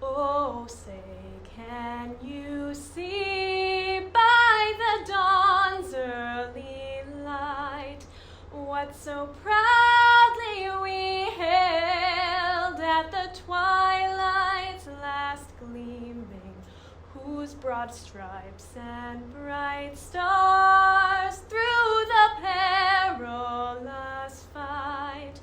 Oh, say, can you see by the dawn's early light what so proudly we hailed at the twilight's last gleaming, whose broad stripes and bright stars through the perilous fight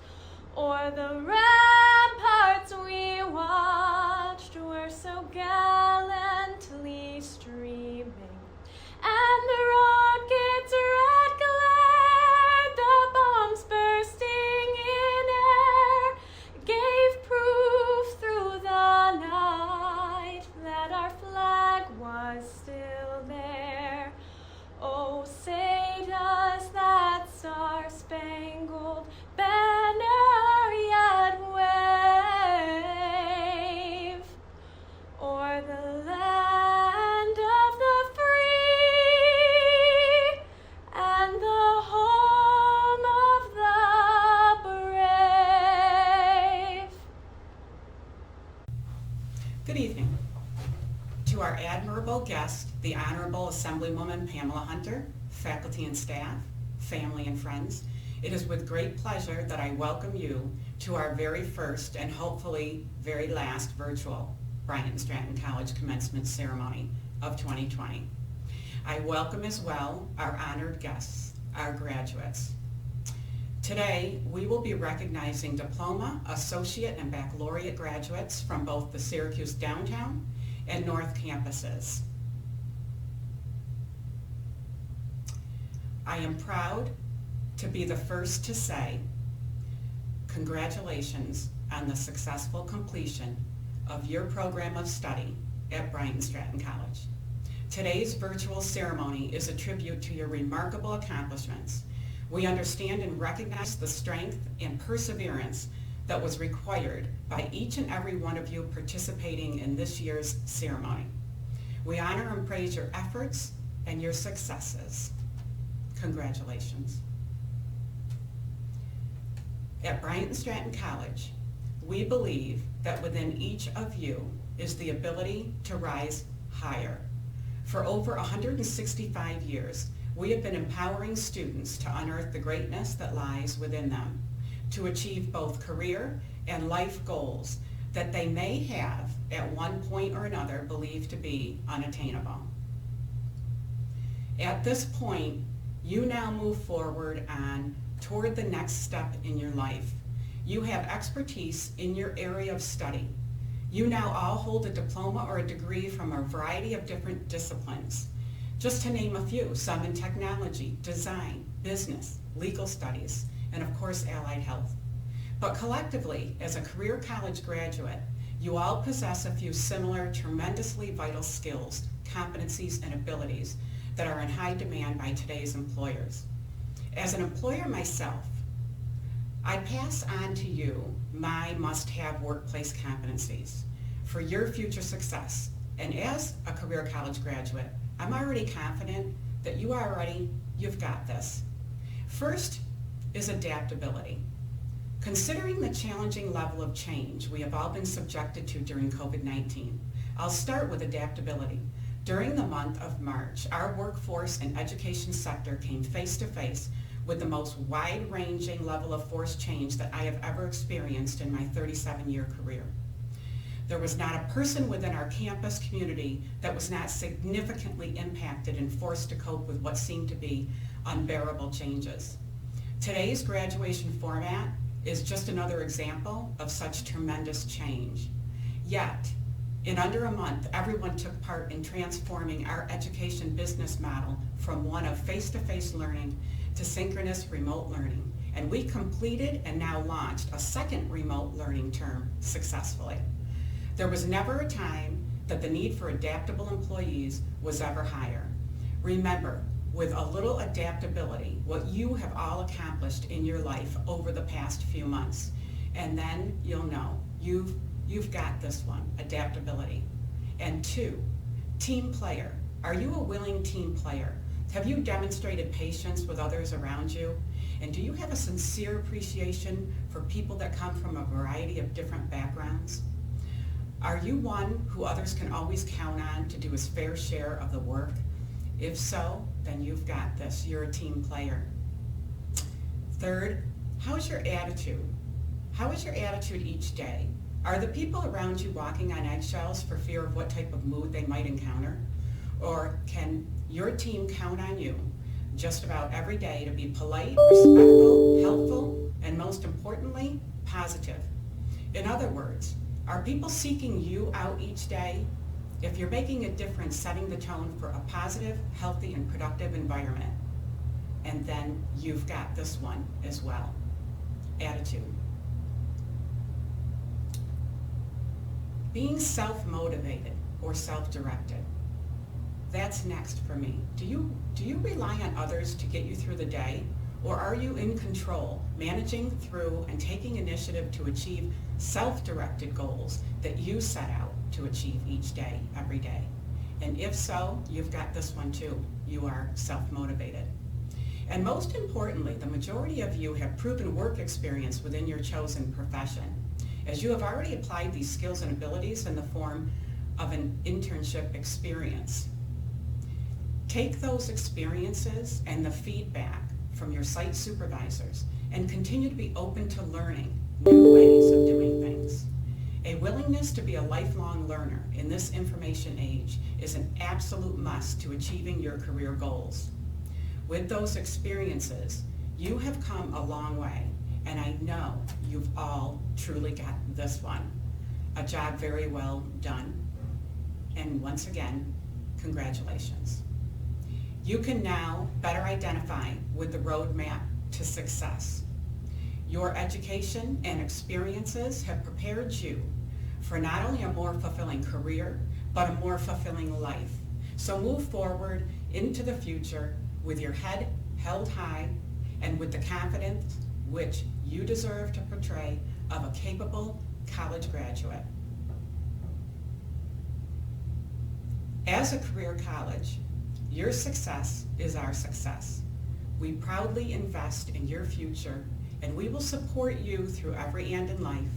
o'er the ramparts we watched were so gallantly streaming, and the rockets' red glare, the bombs bursting in air, gave proof through the night that our flag was still there. Oh, say does that star-spangled banner yet wave o'er the land of the free and the home of the brave? Good evening. To our admirable guest, the Honorable Assemblywoman Pamela Hunter, faculty and staff, family and friends, it is with great pleasure that I welcome you to our very first and hopefully very last virtual Bryant and Stratton College commencement ceremony of 2020. I welcome as well our honored guests, our graduates. Today, we will be recognizing diploma, associate, and baccalaureate graduates from both the Syracuse downtown and north campuses. I am proud to be the first to say congratulations on the successful completion of your program of study at Bryant and Stratton College. Today's virtual ceremony is a tribute to your remarkable accomplishments. We understand and recognize the strength and perseverance that was required by each and every one of you participating in this year's ceremony. We honor and praise your efforts and your successes. Congratulations. At Bryant and Stratton College, we believe that within each of you is the ability to rise higher. For over 165 years, we have been empowering students to unearth the greatness that lies within them, to achieve both career and life goals that they may have at one point or another believed to be unattainable. At this point, you now move forward on toward the next step in your life. You have expertise in your area of study. You now all hold a diploma or a degree from a variety of different disciplines. Just to name a few, some in technology, design, business, legal studies, and of course allied health. But collectively, as a career college graduate, you all possess a few similar tremendously vital skills, competencies, and abilities that are in high demand by today's employers. As an employer myself, I pass on to you my must-have workplace competencies for your future success. And as a career college graduate, I'm already confident that you've got this. First is adaptability. Considering the challenging level of change we have all been subjected to during COVID-19, I'll start with adaptability. During the month of March, our workforce and education sector came face to face with the most wide-ranging level of forced change that I have ever experienced in my 37-year career. There was not a person within our campus community that was not significantly impacted and forced to cope with what seemed to be unbearable changes. Today's graduation format is just another example of such tremendous change. Yet, in under a month, everyone took part in transforming our education business model from one of face-to-face learning to synchronous remote learning. And we completed and now launched a second remote learning term successfully. There was never a time that the need for adaptable employees was ever higher. Remember, with a little adaptability, what you have all accomplished in your life over the past few months. And then you'll know, you've got this one, adaptability. And two, team player. Are you a willing team player? Have you demonstrated patience with others around you? And do you have a sincere appreciation for people that come from a variety of different backgrounds? Are you one who others can always count on to do his fair share of the work? If so, then you've got this. You're a team player. Third, how's your attitude? How is your attitude each day? Are the people around you walking on eggshells for fear of what type of mood they might encounter? Or can your team count on you just about every day to be polite, respectful, helpful, and most importantly, positive? In other words, are people seeking you out each day? If you're making a difference, setting the tone for a positive, healthy, and productive environment. And then you've got this one as well, attitude. Being self-motivated or self-directed. That's next for me. Do you rely on others to get you through the day? Or are you in control, managing through and taking initiative to achieve self-directed goals that you set out to achieve each day, every day? And if so, you've got this one too. You are self-motivated. And most importantly, the majority of you have proven work experience within your chosen profession, as you have already applied these skills and abilities in the form of an internship experience. Take those experiences and the feedback from your site supervisors and continue to be open to learning new ways of doing things. A willingness to be a lifelong learner in this information age is an absolute must to achieving your career goals. With those experiences, you have come a long way, and I know you've all truly got this one. A job very well done. And once again, congratulations. You can now better identify with the roadmap to success. Your education and experiences have prepared you for not only a more fulfilling career, but a more fulfilling life. So move forward into the future with your head held high and with the confidence which you deserve to portray of a capable college graduate. As a career college, your success is our success. We proudly invest in your future, and we will support you through every end in life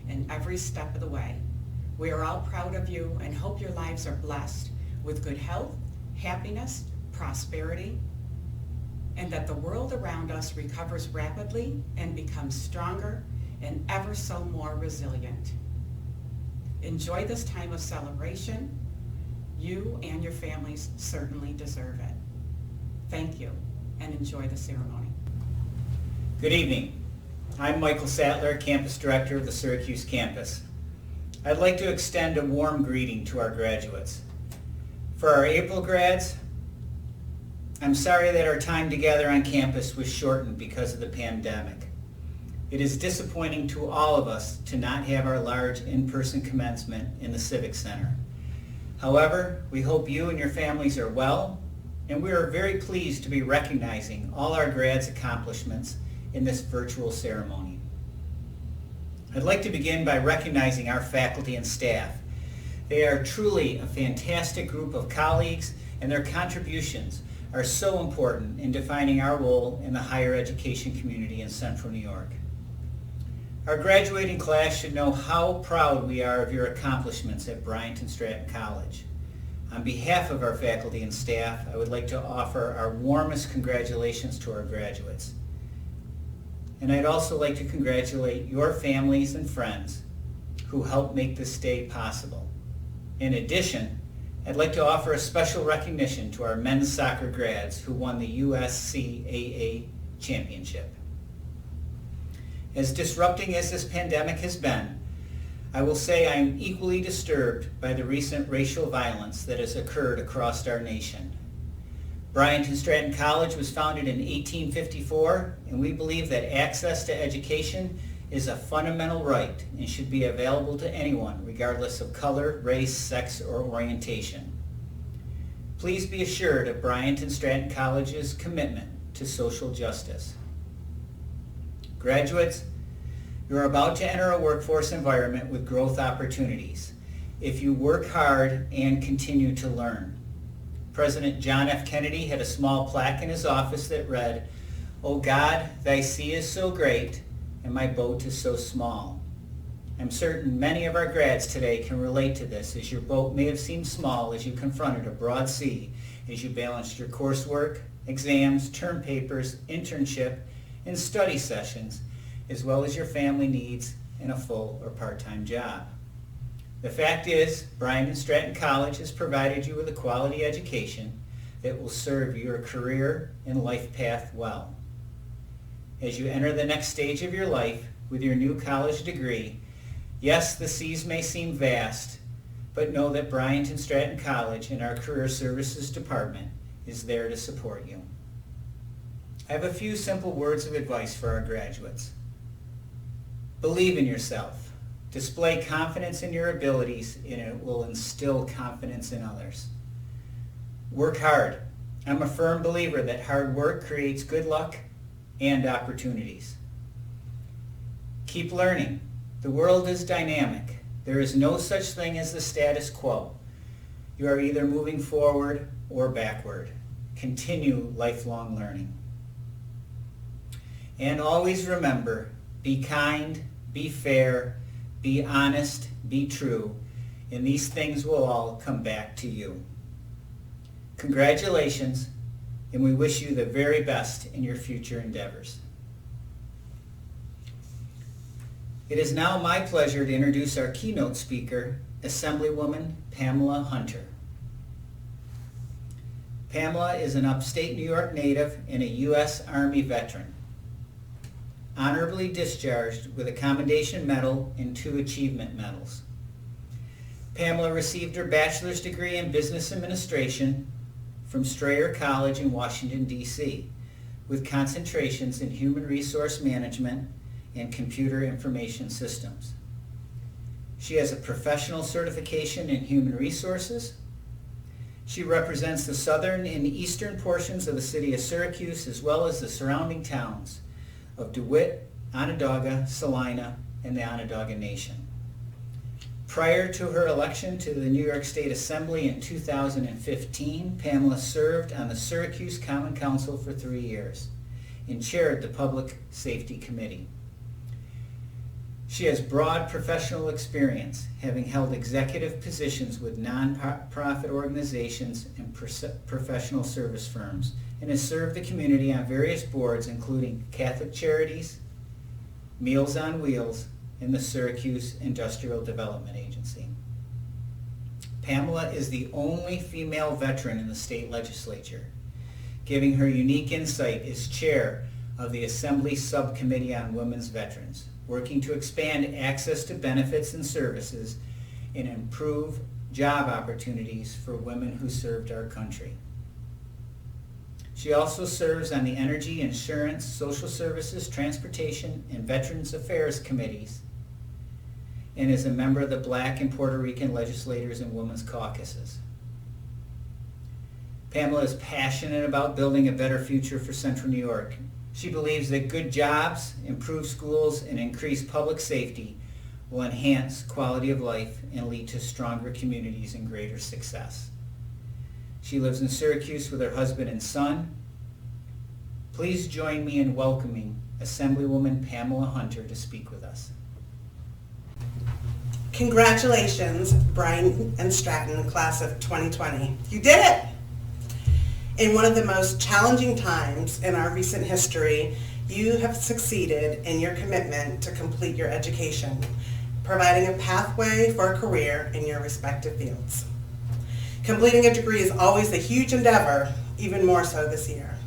and every step of the way. We are all proud of you and hope your lives are blessed with good health, happiness, prosperity, and that the world around us recovers rapidly and becomes stronger and ever so more resilient. Enjoy this time of celebration. You and your families certainly deserve it. Thank you, and enjoy the ceremony. Good evening. I'm Michael Sattler, Campus Director of the Syracuse campus. I'd like to extend a warm greeting to our graduates. For our April grads, I'm sorry that our time together on campus was shortened because of the pandemic. It is disappointing to all of us to not have our large in-person commencement in the Civic Center. However, we hope you and your families are well, and we are very pleased to be recognizing all our grads' accomplishments in this virtual ceremony. I'd like to begin by recognizing our faculty and staff. They are truly a fantastic group of colleagues, and their contributions are so important in defining our role in the higher education community in Central New York. Our graduating class should know how proud we are of your accomplishments at Bryant and Stratton College. On behalf of our faculty and staff, I would like to offer our warmest congratulations to our graduates. And I'd also like to congratulate your families and friends who helped make this day possible. In addition, I'd like to offer a special recognition to our men's soccer grads who won the USCAA championship. As disrupting as this pandemic has been, I will say I am equally disturbed by the recent racial violence that has occurred across our nation. Bryant and Stratton College was founded in 1854, and we believe that access to education is a fundamental right and should be available to anyone, regardless of color, race, sex, or orientation. Please be assured of Bryant and Stratton College's commitment to social justice. Graduates, you are about to enter a workforce environment with growth opportunities if you work hard and continue to learn. President John F. Kennedy had a small plaque in his office that read, "O God, thy sea is so great, and my boat is so small." I'm certain many of our grads today can relate to this, as your boat may have seemed small as you confronted a broad sea as you balanced your coursework, exams, term papers, internship, and study sessions, as well as your family needs and a full or part-time job. The fact is, Bryant and Stratton College has provided you with a quality education that will serve your career and life path well. As you enter the next stage of your life with your new college degree, yes, the seas may seem vast, but know that Bryant and Stratton College and our Career Services Department is there to support you. I have a few simple words of advice for our graduates. Believe in yourself. Display confidence in your abilities, and it will instill confidence in others. Work hard. I'm a firm believer that hard work creates good luck and opportunities. Keep learning. The world is dynamic. There is no such thing as the status quo. You are either moving forward or backward. Continue lifelong learning. And always remember, be kind, be fair, be honest, be true, and these things will all come back to you. Congratulations, and we wish you the very best in your future endeavors. It is now my pleasure to introduce our keynote speaker, Assemblywoman Pamela Hunter. Pamela is an upstate New York native and a U.S. Army veteran. Honorably discharged with a Commendation Medal and 2 Achievement Medals. Pamela received her bachelor's degree in Business Administration from Strayer College in Washington, D.C., with concentrations in Human Resource Management and Computer Information Systems. She has a professional certification in Human Resources. She represents the southern and eastern portions of the city of Syracuse, as well as the surrounding towns of DeWitt, Onondaga, Salina, and the Onondaga Nation. Prior to her election to the New York State Assembly in 2015, Pamela served on the Syracuse Common Council for 3 years and chaired the Public Safety Committee. She has broad professional experience, having held executive positions with nonprofit organizations and professional service firms, and has served the community on various boards including Catholic Charities, Meals on Wheels, and the Syracuse Industrial Development Agency. Pamela is the only female veteran in the state legislature, giving her unique insight as chair of the Assembly Subcommittee on Women's Veterans, working to expand access to benefits and services and improve job opportunities for women who served our country. She also serves on the Energy, Insurance, Social Services, Transportation, and Veterans Affairs Committees, and is a member of the Black and Puerto Rican Legislators and Women's Caucuses. Pamela is passionate about building a better future for Central New York. She believes that good jobs, improved schools, and increased public safety will enhance quality of life and lead to stronger communities and greater success. She lives in Syracuse with her husband and son. Please join me in welcoming Assemblywoman Pamela Hunter to speak with us. Congratulations, Bryant and Stratton, class of 2020. You did it! In one of the most challenging times in our recent history, you have succeeded in your commitment to complete your education, providing a pathway for a career in your respective fields. Completing a degree is always a huge endeavor, even more so this year.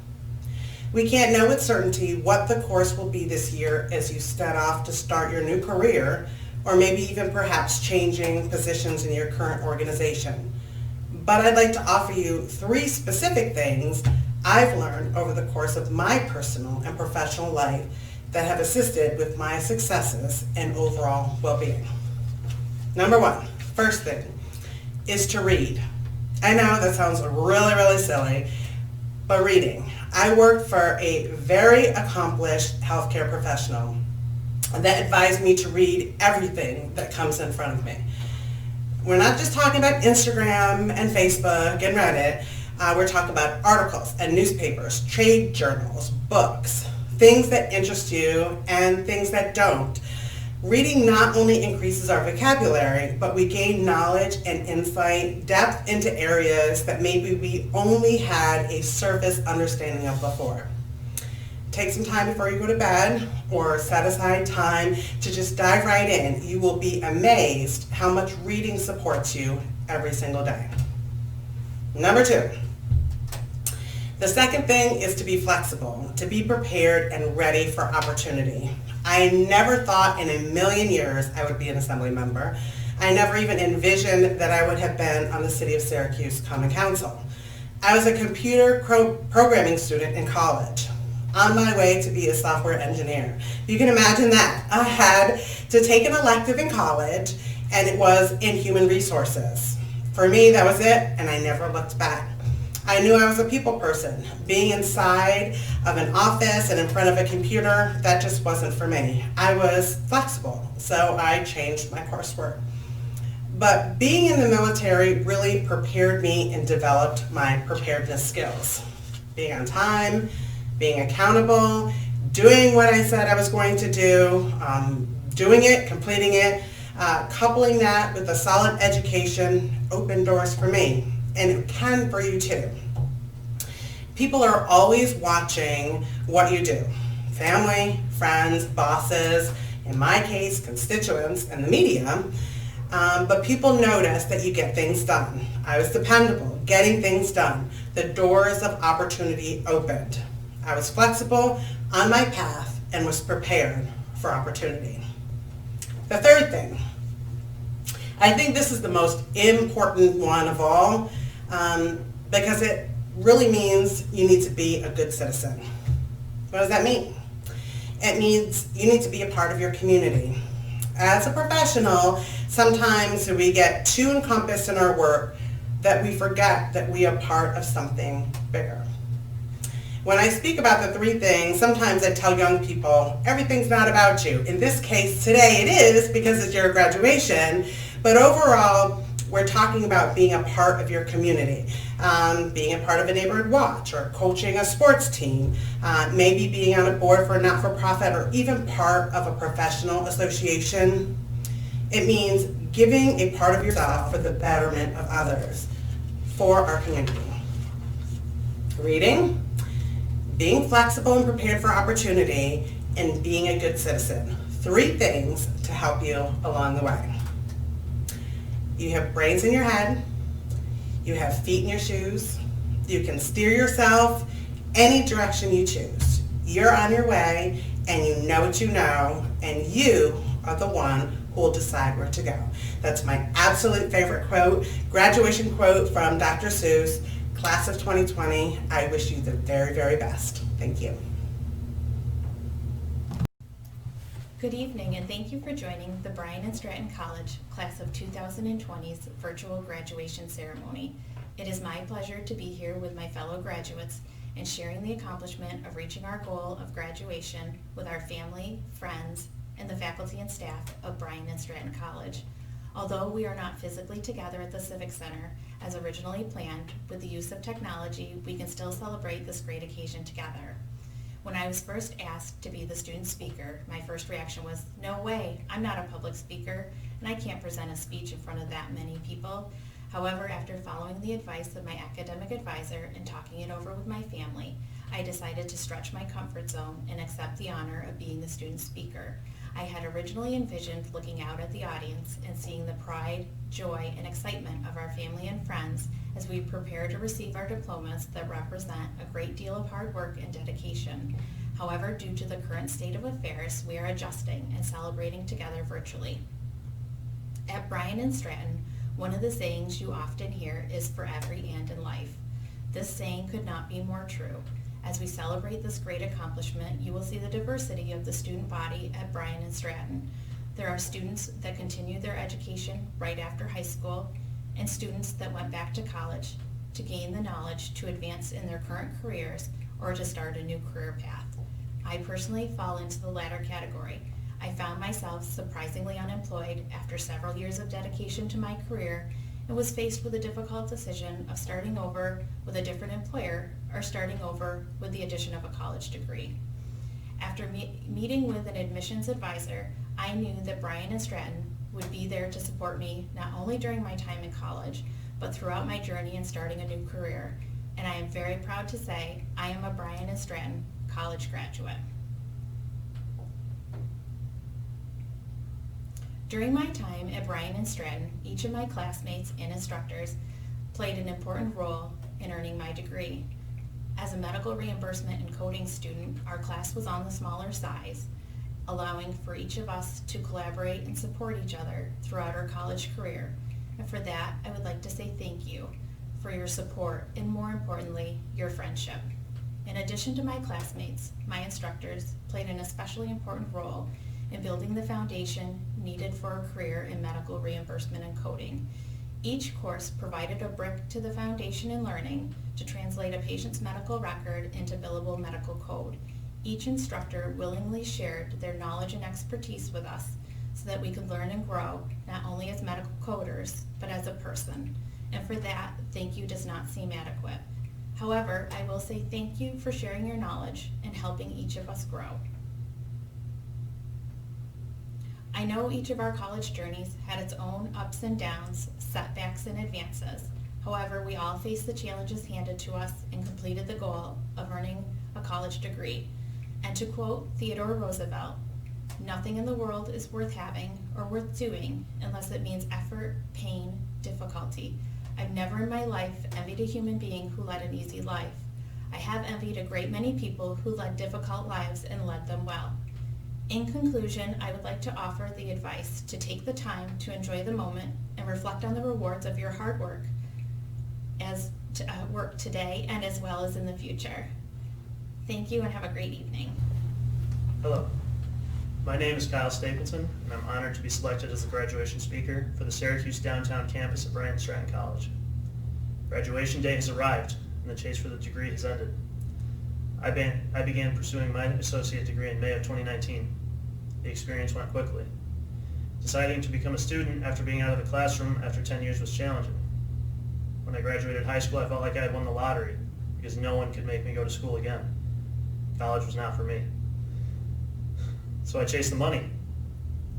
We can't know with certainty what the course will be this year as you set off to start your new career, or maybe even perhaps changing positions in your current organization. But I'd like to offer you 3 specific things I've learned over the course of my personal and professional life that have assisted with my successes and overall well-being. Number 1, first thing, is to read. I know that sounds really, really silly, but reading. I worked for a very accomplished healthcare professional that advised me to read everything that comes in front of me. We're not just talking about Instagram and Facebook and Reddit. We're talking about articles and newspapers, trade journals, books, things that interest you and things that don't. Reading not only increases our vocabulary, but we gain knowledge and insight, depth into areas that maybe we only had a surface understanding of before. Take some time before you go to bed or set aside time to just dive right in. You will be amazed how much reading supports you every single day. Number 2. The second thing is to be flexible, to be prepared and ready for opportunity. I never thought in a million years I would be an assembly member. I never even envisioned that I would have been on the City of Syracuse Common Council. I was a computer programming student in college, on my way to be a software engineer. You can imagine that. I had to take an elective in college, and it was in human resources. For me, that was it, and I never looked back. I knew I was a people person. Being inside of an office and in front of a computer, that just wasn't for me. I was flexible, so I changed my coursework. But being in the military really prepared me and developed my preparedness skills. Being on time, being accountable, doing what I said I was going to do, doing it, completing it, coupling that with a solid education opened doors for me. And it can for you too. People are always watching what you do. Family, friends, bosses, in my case, constituents, and the media. But people notice that you get things done. I was dependable, getting things done. The doors of opportunity opened. I was flexible on my path and was prepared for opportunity. The third thing, I think this is the most important one of all, because it really means you need to be a good citizen. What does that mean? It means you need to be a part of your community. As a professional, sometimes we get too encompassed in our work that we forget that we are part of something bigger. When I speak about the 3 things, sometimes I tell young people, everything's not about you. In this case, today it is because it's your graduation, but overall, we're talking about being a part of your community, being a part of a neighborhood watch or coaching a sports team, maybe being on a board for a not-for-profit or even part of a professional association. It means giving a part of yourself for the betterment of others, for our community. Reading, being flexible and prepared for opportunity, and being a good citizen. 3 things to help you along the way. You have brains in your head, you have feet in your shoes, you can steer yourself any direction you choose. You're on your way, and you know what you know, and you are the one who will decide where to go. That's my absolute favorite quote, graduation quote from Dr. Seuss, class of 2020. I wish you the very, very best. Thank you. Good evening, and thank you for joining the Bryant and Stratton College Class of 2020's virtual graduation ceremony. It is my pleasure to be here with my fellow graduates and sharing the accomplishment of reaching our goal of graduation with our family, friends, and the faculty and staff of Bryant and Stratton College. Although we are not physically together at the Civic Center as originally planned, with the use of technology, we can still celebrate this great occasion together. When I was first asked to be the student speaker, my first reaction was, no way, I'm not a public speaker, and I can't present a speech in front of that many people. However, after following the advice of my academic advisor and talking it over with my family, I decided to stretch my comfort zone and accept the honor of being the student speaker. I had originally envisioned looking out at the audience and seeing the pride, joy, and excitement of our family and friends as we prepare to receive our diplomas that represent a great deal of hard work and dedication. However, due to the current state of affairs, we are adjusting and celebrating together virtually. At Bryant and Stratton, one of the sayings you often hear is "for every and in life." This saying could not be more true. As we celebrate this great accomplishment, you will see the diversity of the student body at Bryant and Stratton. There are students that continue their education right after high school, and students that went back to college to gain the knowledge to advance in their current careers or to start a new career path. I personally fall into the latter category. I found myself surprisingly unemployed after several years of dedication to my career and was faced with a difficult decision of starting over with a different employer or starting over with the addition of a college degree. After meeting with an admissions advisor, I knew that Bryant and Stratton would be there to support me not only during my time in college, but throughout my journey in starting a new career. And I am very proud to say I am a Bryant and Stratton college graduate. During my time at Bryant and Stratton, each of my classmates and instructors played an important role in earning my degree. As a medical reimbursement and coding student, our class was on the smaller size, allowing for each of us to collaborate and support each other throughout our college career. And for that, I would like to say thank you for your support and, more importantly, your friendship. In addition to my classmates, my instructors played an especially important role in building the foundation needed for a career in medical reimbursement and coding. Each course provided a brick to the foundation in learning to translate a patient's medical record into billable medical code. Each instructor willingly shared their knowledge and expertise with us so that we could learn and grow, not only as medical coders, but as a person. And for that, thank you does not seem adequate. However, I will say thank you for sharing your knowledge and helping each of us grow. I know each of our college journeys had its own ups and downs, setbacks and advances. However, we all faced the challenges handed to us and completed the goal of earning a college degree. And to quote Theodore Roosevelt, "Nothing in the world is worth having or worth doing unless it means effort, pain, difficulty. I've never in my life envied a human being who led an easy life. I have envied a great many people who led difficult lives and led them well." In conclusion, I would like to offer the advice to take the time to enjoy the moment and reflect on the rewards of your hard work work today and as well as in the future. Thank you and have a great evening. Hello, my name is Kyle Stapleton, and I'm honored to be selected as the graduation speaker for the Syracuse downtown campus at Bryant Stratton College. Graduation day has arrived, and the chase for the degree has ended. I began pursuing my associate degree in May of 2019. The experience went quickly. Deciding to become a student after being out of the classroom after 10 years was challenging. When I graduated high school, I felt like I had won the lottery because no one could make me go to school again. College was not for me. So I chased the money.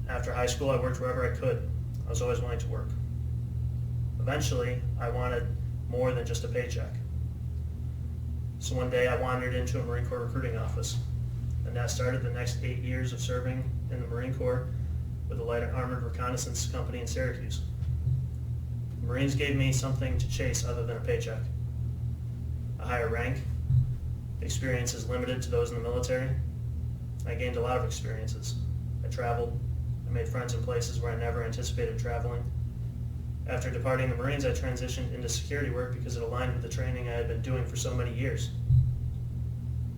After high school, I worked wherever I could. I was always willing to work. Eventually, I wanted more than just a paycheck. So one day I wandered into a Marine Corps recruiting office, and that started the next 8 years of serving in the Marine Corps with the Light Armored Reconnaissance Company in Syracuse. The Marines gave me something to chase other than a paycheck. A higher rank, experiences limited to those in the military. I gained a lot of experiences. I traveled, I made friends in places where I never anticipated traveling. After departing the Marines, I transitioned into security work because it aligned with the training I had been doing for so many years.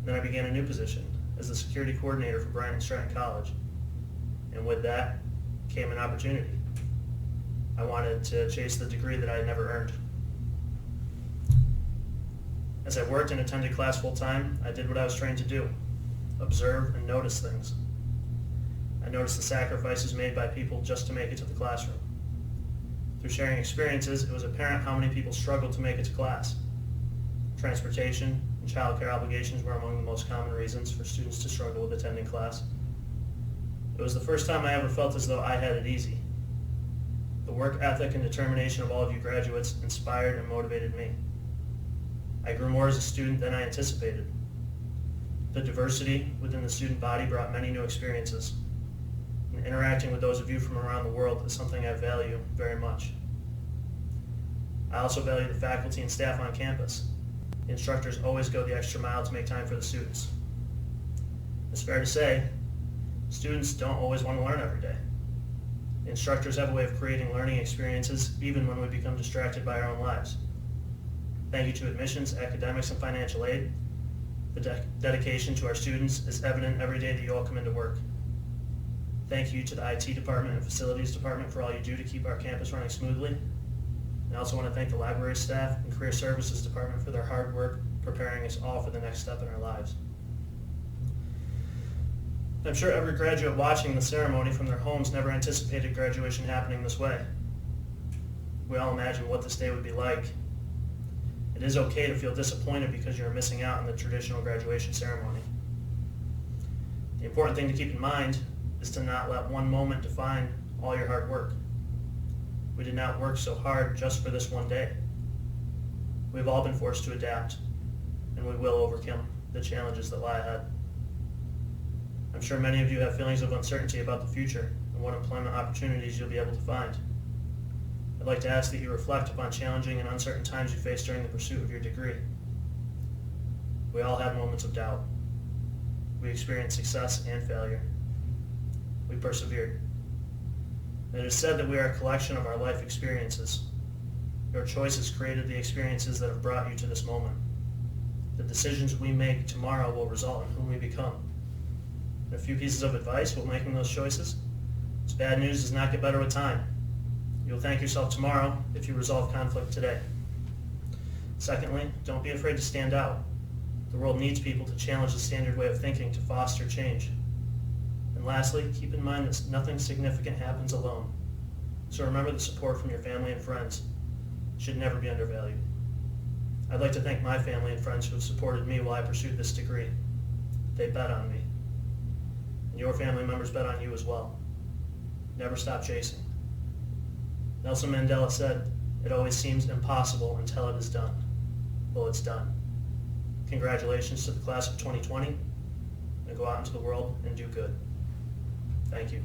Then I began a new position as the security coordinator for Bryant and Stratton College. And with that came an opportunity. I wanted to chase the degree that I had never earned. As I worked and attended class full time, I did what I was trained to do: observe and notice things. I noticed the sacrifices made by people just to make it to the classroom. Through sharing experiences, it was apparent how many people struggled to make it to class. Transportation and childcare obligations were among the most common reasons for students to struggle with attending class. It was the first time I ever felt as though I had it easy. The work ethic and determination of all of you graduates inspired and motivated me. I grew more as a student than I anticipated. The diversity within the student body brought many new experiences. And interacting with those of you from around the world is something I value very much. I also value the faculty and staff on campus. The instructors always go the extra mile to make time for the students. It's fair to say, students don't always want to learn every day. The instructors have a way of creating learning experiences even when we become distracted by our own lives. Thank you to admissions, academics, and financial aid. The dedication to our students is evident every day that you all come into work. Thank you to the IT department and facilities department for all you do to keep our campus running smoothly. And I also want to thank the library staff and career services department for their hard work preparing us all for the next step in our lives. I'm sure every graduate watching the ceremony from their homes never anticipated graduation happening this way. We all imagine what this day would be like. It is okay to feel disappointed because you're missing out on the traditional graduation ceremony. The important thing to keep in mind is to not let one moment define all your hard work. We did not work so hard just for this one day. We've all been forced to adapt, and we will overcome the challenges that lie ahead. I'm sure many of you have feelings of uncertainty about the future and what employment opportunities you'll be able to find. I'd like to ask that you reflect upon challenging and uncertain times you faced during the pursuit of your degree. We all have moments of doubt. We experienced success and failure. We persevered. It is said that we are a collection of our life experiences. Your choices created the experiences that have brought you to this moment. The decisions we make tomorrow will result in whom we become. And a few pieces of advice while making those choices. This bad news does not get better with time. You'll thank yourself tomorrow if you resolve conflict today. Secondly, don't be afraid to stand out. The world needs people to challenge the standard way of thinking to foster change. And lastly, keep in mind that nothing significant happens alone. So remember the support from your family and friends should never be undervalued. I'd like to thank my family and friends who have supported me while I pursued this degree. They bet on me. And your family members bet on you as well. Never stop chasing. Nelson Mandela said, "It always seems impossible until it is done." Well, it's done. Congratulations to the class of 2020, and go out into the world and do good. Thank you.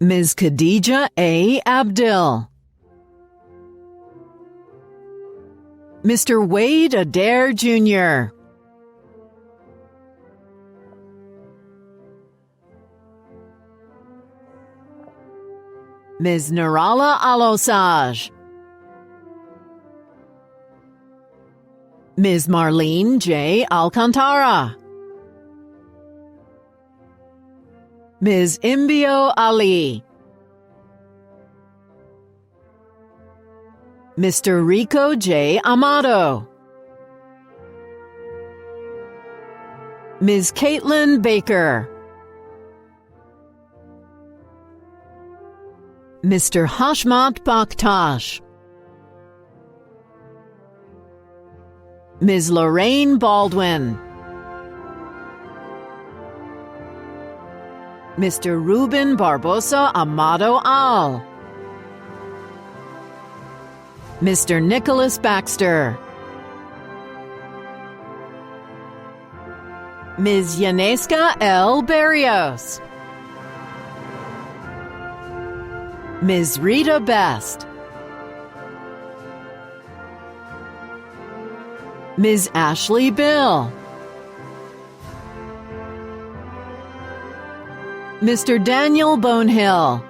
Ms. Khadija A. Abdil. Mr. Wade Adair Jr. Ms. Nurala Alosaj. Ms. Marlene J. Alcantara. Ms. Imbio Ali. Mr. Rico J. Amato. Ms. Caitlin Baker. Mr. Hashmat Bakhtash. Ms. Lorraine Baldwin. Mr. Ruben Barbosa Amado Al. Mr. Nicholas Baxter. Ms. Yaneska L. Barrios. Ms. Rita Best. Ms. Ashley Bill. Mr. Daniel Bonehill.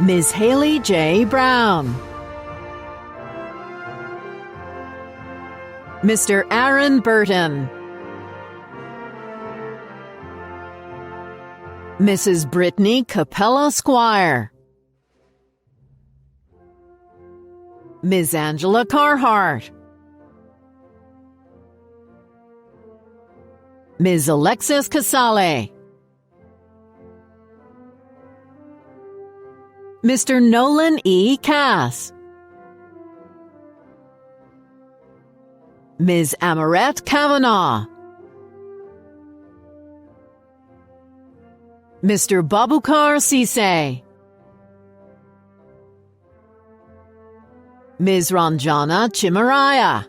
Ms. Haley J. Brown. Mr. Aaron Burton. Mrs. Brittany Capella Squire. Ms. Angela Carhart. Ms. Alexis Casale. Mr. Nolan E. Cass. Ms. Amarette Kavanaugh. Mr. Babucarr Ceesay. Ms. Ranjana Chimaraya.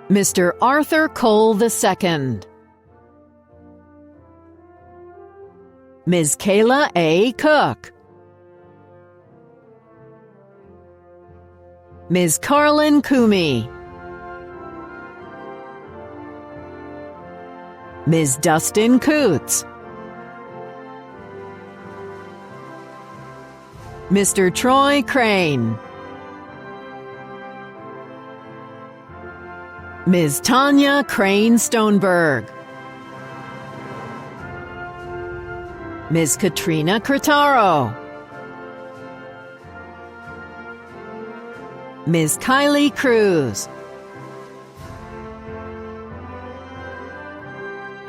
Mr. Arthur Cole II. Ms. Kayla A. Cook. Ms. Carlin Kumi. Ms. Dustin Coots. Mr. Troy Crane. Ms. Tanya Crane Stoneberg. Ms. Katrina Cretaro. Ms. Kylie Cruz.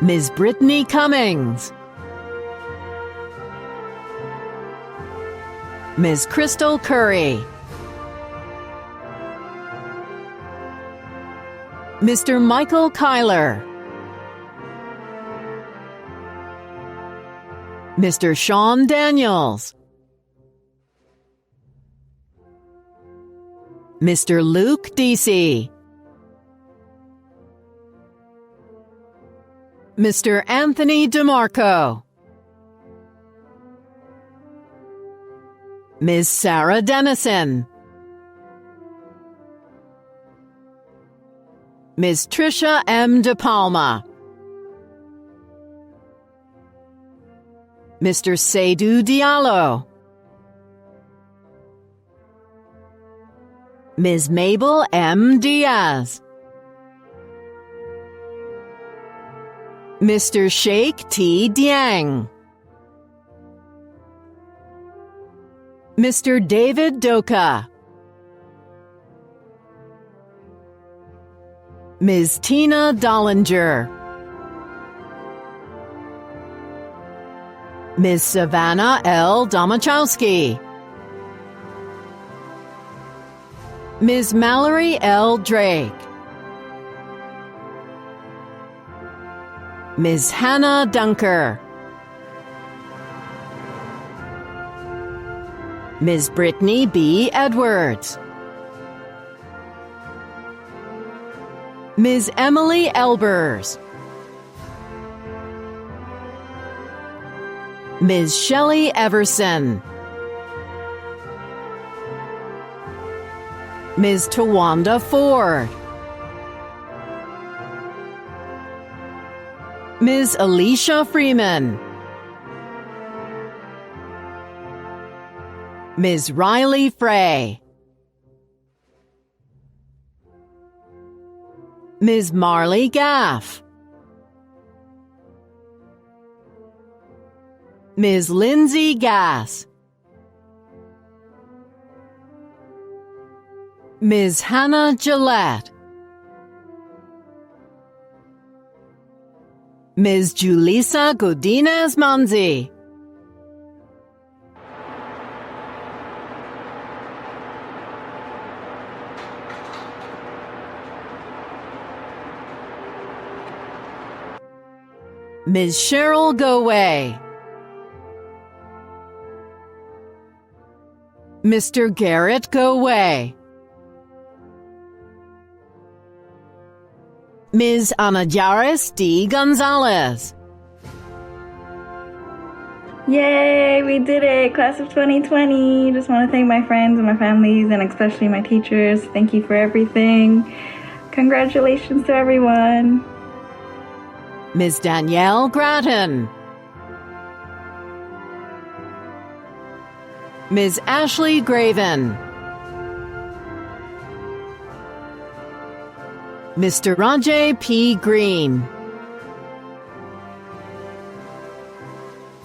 Ms. Brittany Cummings. Ms. Krystal Curry. Mr. Michael Kyler, Mr. Sean Daniels, Mr. Luke Deasy, Mr. Anthony Demarco, Ms. Sarah Dennison, Ms. Tricia M. De Palma, Mr. Seydou Diallo, Ms. Mabel M. Diaz, Mr. Sheikh T. Diang, Mr. David Doka, Ms. Tina Dollinger, Ms. Savannah L. Domachowski, Ms. Mallory L. Drake, Ms. Hannah Dunker, Ms. Brittany B. Edwards, Ms. Emily Elbers, Ms. Shelley Everson, Ms. Tawanda Ford, Ms. Alicia Freeman, Ms. Ryleigh Frey, Ms. Marley Gaff, Ms. Lindsay Gass, Ms. Hannah Gillette, Ms. Julissa Godinez-Manzie, Ms. Cheryl Goway, Mr. Garrett Goway, Ms. Anajaris D. Gonzalez, Yay, we did it! Class of 2020. Just want to thank my friends and my families and especially my teachers. Thank you for everything. Congratulations to everyone. Ms. Danielle Grattan, Ms. Ashley Graven, Mr. Rajay P. Green,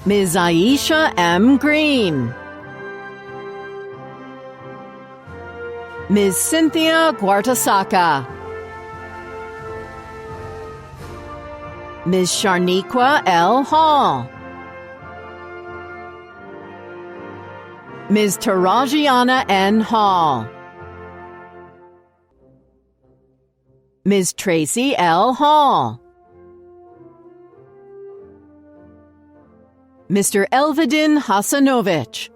Ms. Aisha M. Green, Ms. Cynthia Guartasaka, Ms. Sharniqua L. Hall, Ms. Taurajionna N. Hall, Ms. Tracy L. Hall, Mr. Elvedin Hasanovich,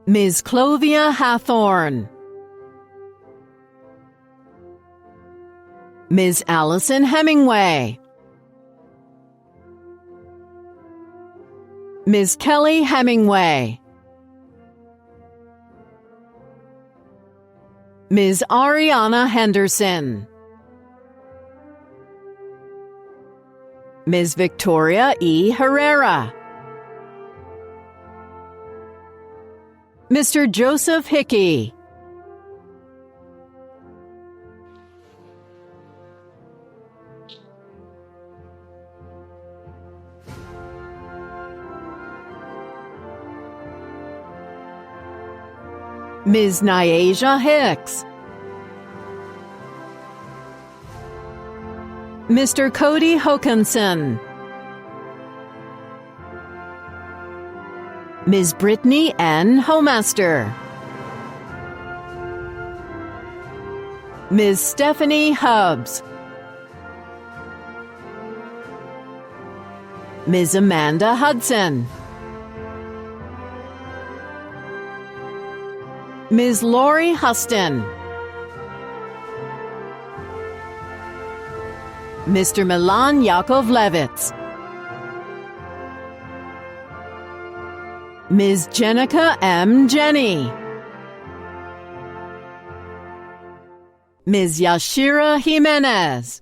Ms. Clovia Hathorn, Ms. Allison Hemingway, Ms. Kelly Hemingway, Ms. Arianna Henderson, Ms. Victoria E. Herrera, Mr. Joseph Hickey, Ms. Nyasia Hicks, Mr. Cody Hokanson, Ms. Brittany N. Houghmaster, Ms. Stephanie Hubbs, Ms. Amanda Hudson, Ms. Lori Huston, Mr. Milan Yakovlevitz, Ms. Jenica M. Jenny, Ms. Yashira Jimenez,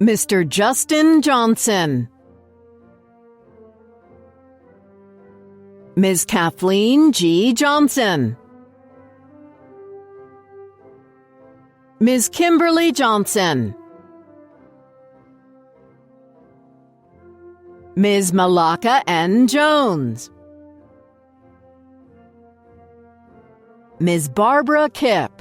Mr. Justin Johnson, Ms. Kathleen G. Johnson, Ms. Kimberly Johnson, Ms. Malaka N. Jones, Ms. Barbara Kipp,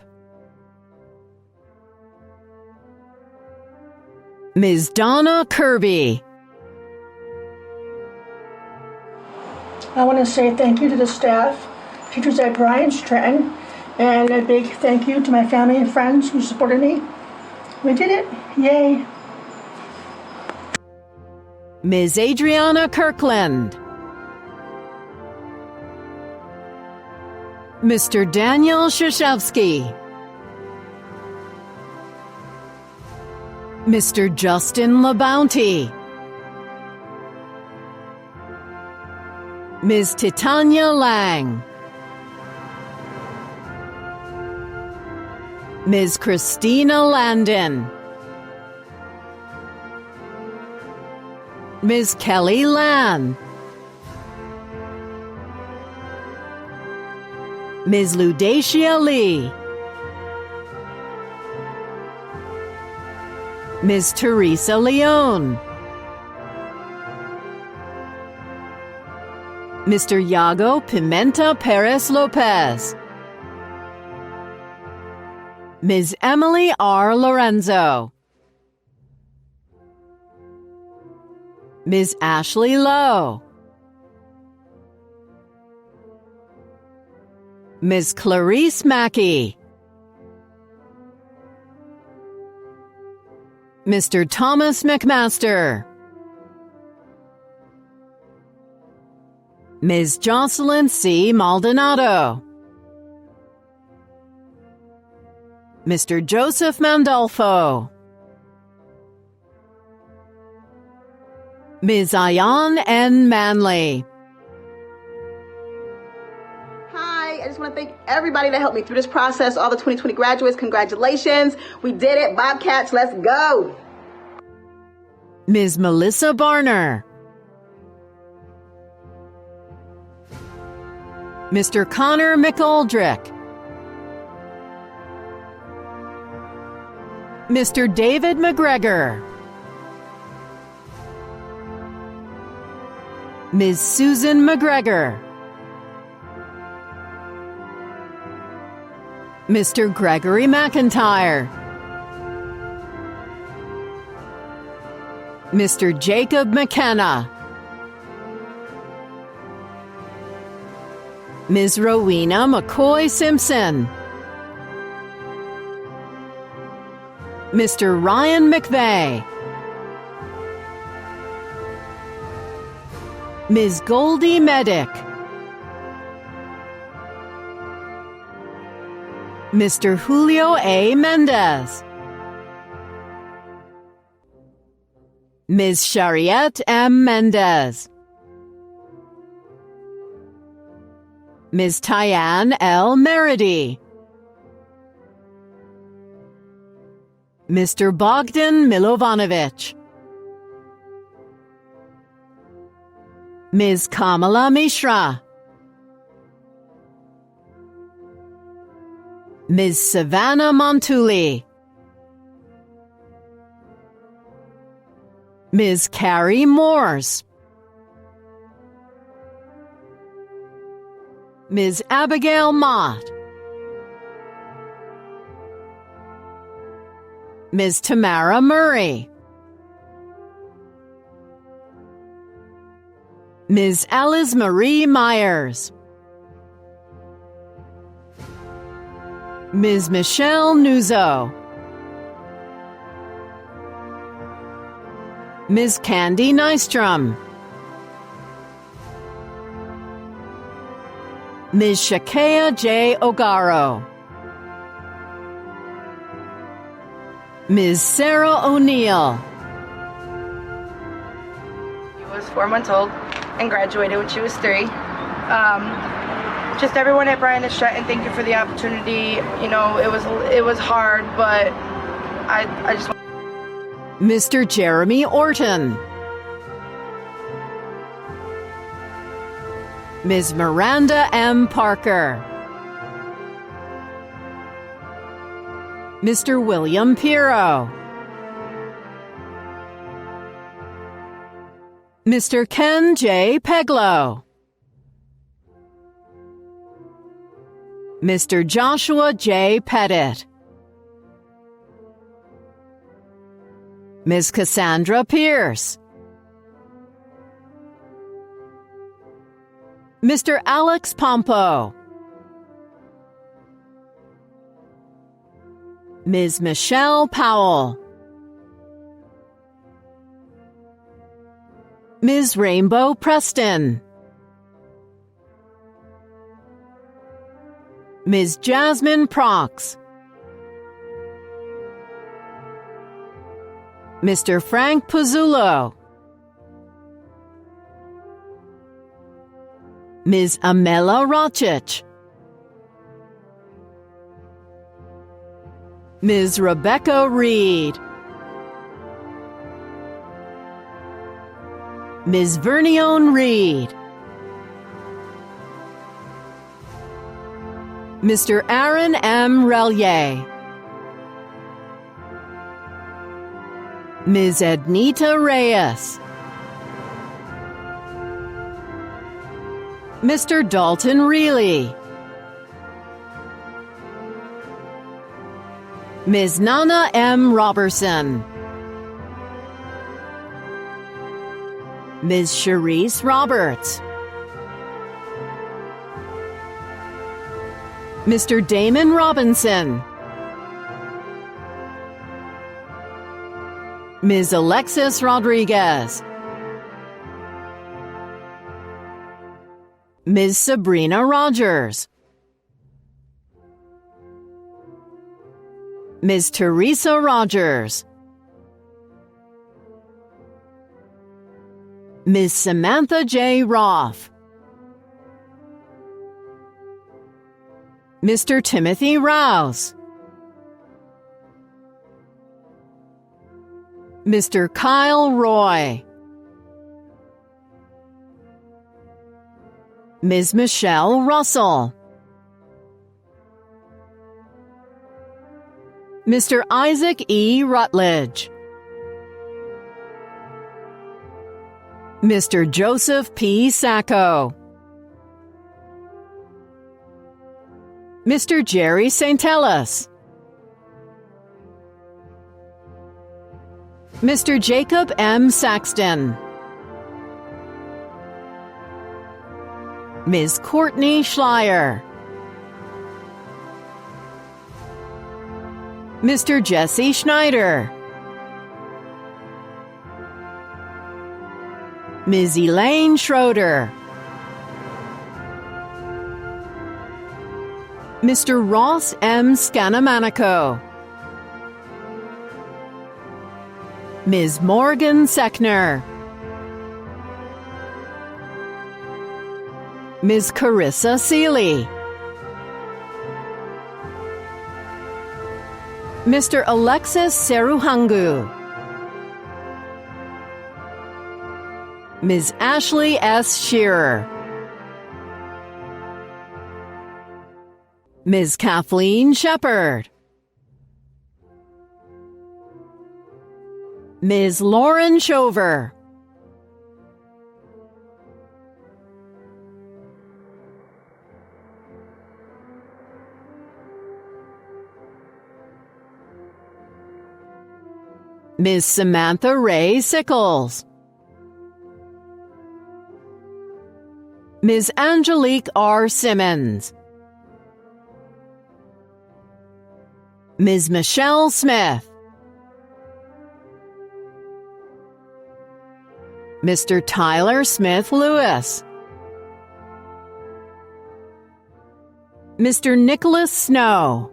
Ms. Donna Kirby. I want to say thank you to the staff, teachers at Bryant, Stratton, and a big thank you to my family and friends who supported me. We did it. Yay. Ms. Adriana Kirkland, Mr. Daniel Shashevsky, Mr. Justin LaBounty, Ms. Titania Lang, Ms. Christina Landon, Ms. Kelly Lan, Ms. Ludacia Lee, Ms. Teresa Leone, Mr. Yago Pimenta Perez Lopez, Ms. Emily R. Lorenzo, Ms. Ashley Lowe, Ms. Clarice Mackey, Mr. Thomas McMaster, Ms. Jocelyn C. Maldonado, Mr. Joseph Mandolfo, Ms. Ayan N. Manley. Hi, I just want to thank everybody that helped me through this process, all the 2020 graduates. Congratulations. We did it. Bobcats, let's go. Ms. Melissa Barner, Mr. Connor McGoldrick, Mr. David McGregor, Ms. Susan McGregor, Mr. Gregory McIntyre, Mr. Jacob McKenna, Ms. Rowena McCoy Simpson, Mr. Ryan McVeigh, Ms. Goldie Medic, Mr. Julio A. Mendez, Ms. Shariette M. Mendez, Ms. Tyanne L. Meridy, Mr. Bogdan Milovanovic, Ms. Kamala Mishra, Ms. Savannah Montuli, Ms. Carrie Morse, Ms. Abigail Mott, Ms. Tamara Murray, Ms. Alice Marie Myers, Ms. Michelle Nuzzo, Ms. Candi Nystrom, Ms. Shakea J. Ogaro, Ms. Sarah O'Neill, She was 4 months old and graduated when she was 3. Just everyone at Bryant and Stratton, thank you for the opportunity. You know, it was hard, but I just. Mr. Jeremy Orton, Ms. Miranda M. Parker, Mr. William Pirro, Mr. Ken J. Peglow, Mr. Joshua J. Pettit, Ms. Cassandra Pierce, Mr. Alex Pompo, Ms. Michelle Powell, Ms. Rainbow Preston, Ms. Jasmine Prox, Mr. Frank Puzzulo, Ms. Amela Rocic, Ms. Rebecca Reed, Ms. Vernione Reed, Mr. Aaron M. Relier, Ms. Ednita Reyes, Mr. Dalton Reilly, Ms. Nana M. Robertson, Ms. Sharice Roberts, Mr. Damon Robinson, Ms. Alexis Rodriguez, Ms. Sabrina Rogers, Ms. Teresa Rogers, Ms. Samantha J. Roth, Mr. Timothy Rouse, Mr. Kyle Roy, Ms. Michelle Russell, Mr. Isaac E. Rutledge, Mr. Joseph P. Sacco, Mr. Jerry St. Ellis, Mr. Jacob M. Saxton, Ms. Courtney Schleier, Mr. Jesse Schneider, Ms. Elaine Schroeder, Mr. Ross M. Scanamanico, Ms. Morgan Seckner, Ms. Carissa Seeley, Mr. Alexis Seruhangu, Ms. Ashley S. Shearer, Ms. Kathleen Shephard, Ms. Lauren Shover, Ms. Samantha Ray Sickles, Ms. Angelique R. Simmons, Ms. Michelle Smith, Mr. Tyler Smith Lewis, Mr. Nicholas Snow,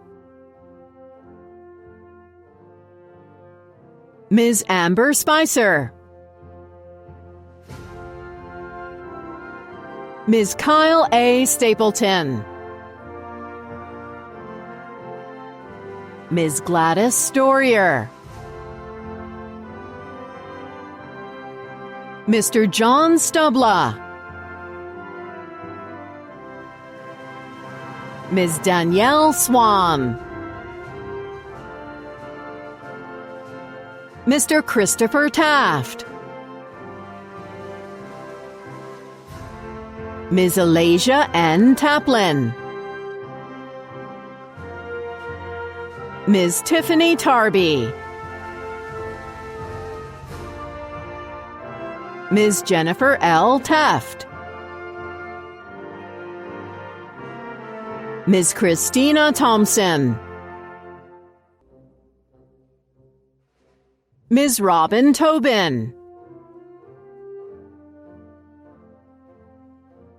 Ms. Amber Spicer, Ms. Kyle A. Stapleton, Ms. Gladys Storier, Mr. John Stubla, Ms. Danielle Swan, Mr. Christopher Taft, Ms. Alasia N. Taplin, Ms. Tiffany Tarby, Ms. Jennifer L. Teft, Ms. Christina Thompson, Ms. Robin Tobin,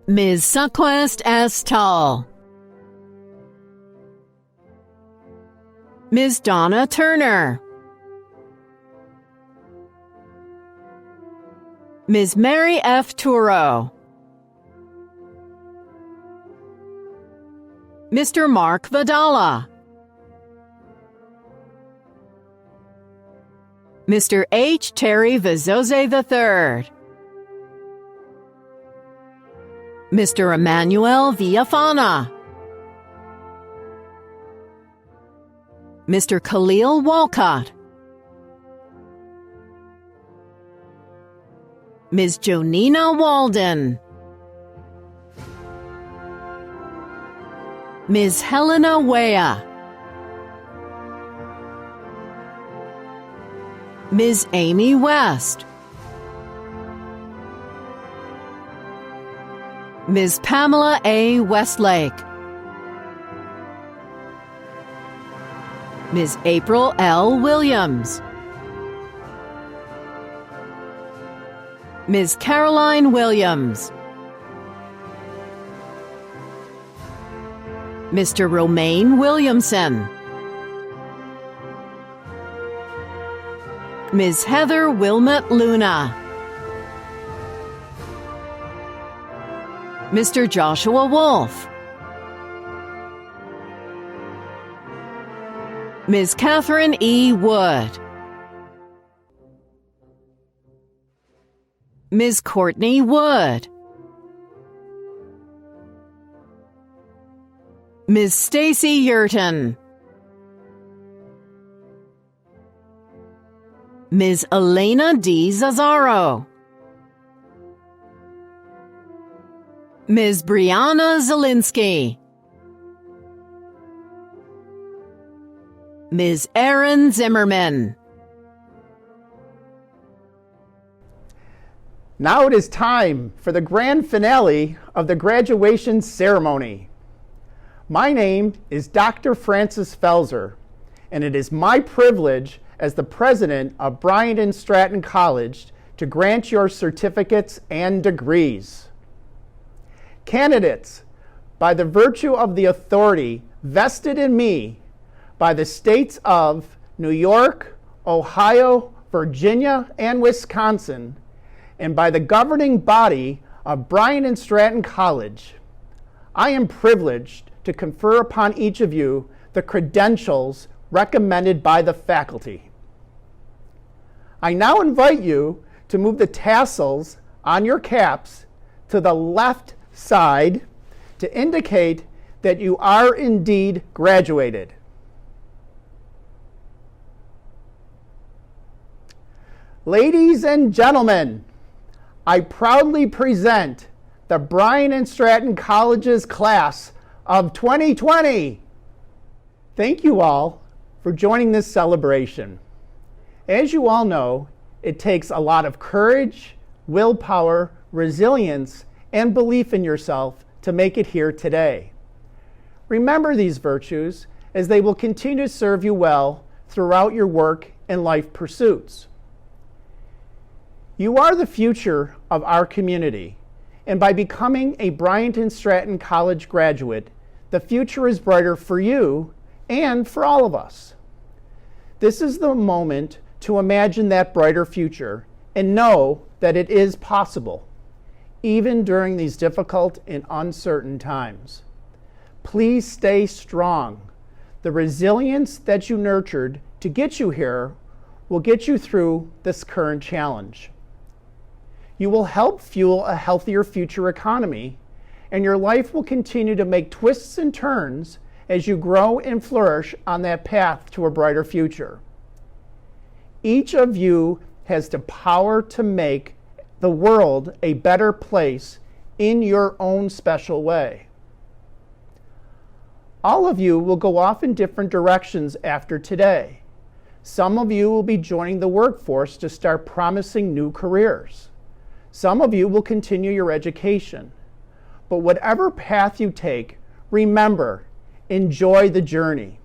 Ms. Saquest S. Tull, Ms. Donna Turner, Ms. Mary F. Turo, Mr. Mark Vidala, Mr. H. Terry Vezzose III, Mr. Emmanuel Villafana, Mr. Khalil Walcott, Ms. Jonina Walden, Ms. Helena Wea, Ms. Amy West, Ms. Pamela A. Westlake, Ms. April L. Williams, Ms. Caroline Williams, Mr. Romaine Williamson, Ms. Heather Wilmot Luna, Mr. Joshua Wolf, Ms. Catherine E. Wood, Ms. Courtney Wood, Ms. Stacy Yurton, Ms. Elena D. Zazzaro, Ms. Brianna Zielinski, Ms. Erin Zimmerman. Now it is time for the grand finale of the graduation ceremony. My name is Dr. Francis Felser, and it is my privilege as the president of Bryant and Stratton College to grant your certificates and degrees. Candidates, by the virtue of the authority vested in me by the states of New York, Ohio, Virginia, and Wisconsin, and by the governing body of Bryant and Stratton College, I am privileged to confer upon each of you the credentials recommended by the faculty. I now invite you to move the tassels on your caps to the left side to indicate that you are indeed graduated. Ladies and gentlemen, I proudly present the Bryant and Stratton College's class of 2020. Thank you all for joining this celebration. As you all know, it takes a lot of courage, willpower, resilience, and belief in yourself to make it here today. Remember these virtues as they will continue to serve you well throughout your work and life pursuits. You are the future of our community, and by becoming a Bryant and Stratton College graduate, the future is brighter for you and for all of us. This is the moment to imagine that brighter future and know that it is possible, even during these difficult and uncertain times. Please stay strong. The resilience that you nurtured to get you here will get you through this current challenge. You will help fuel a healthier future economy, and your life will continue to make twists and turns as you grow and flourish on that path to a brighter future. Each of you has the power to make the world a better place in your own special way. All of you will go off in different directions after today. Some of you will be joining the workforce to start promising new careers. Some of you will continue your education. But whatever path you take, remember, enjoy the journey.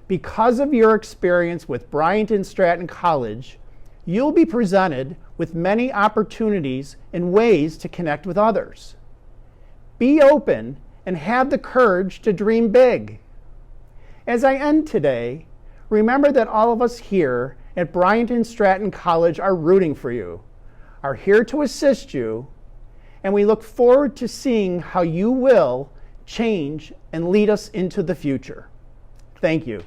Because of your experience with Bryant and Stratton College, you'll be presented with many opportunities and ways to connect with others. Be open and have the courage to dream big. As I end today, remember that all of us here at Bryant and Stratton College are rooting for you, are here to assist you, and we look forward to seeing how you will change and lead us into the future. Thank you.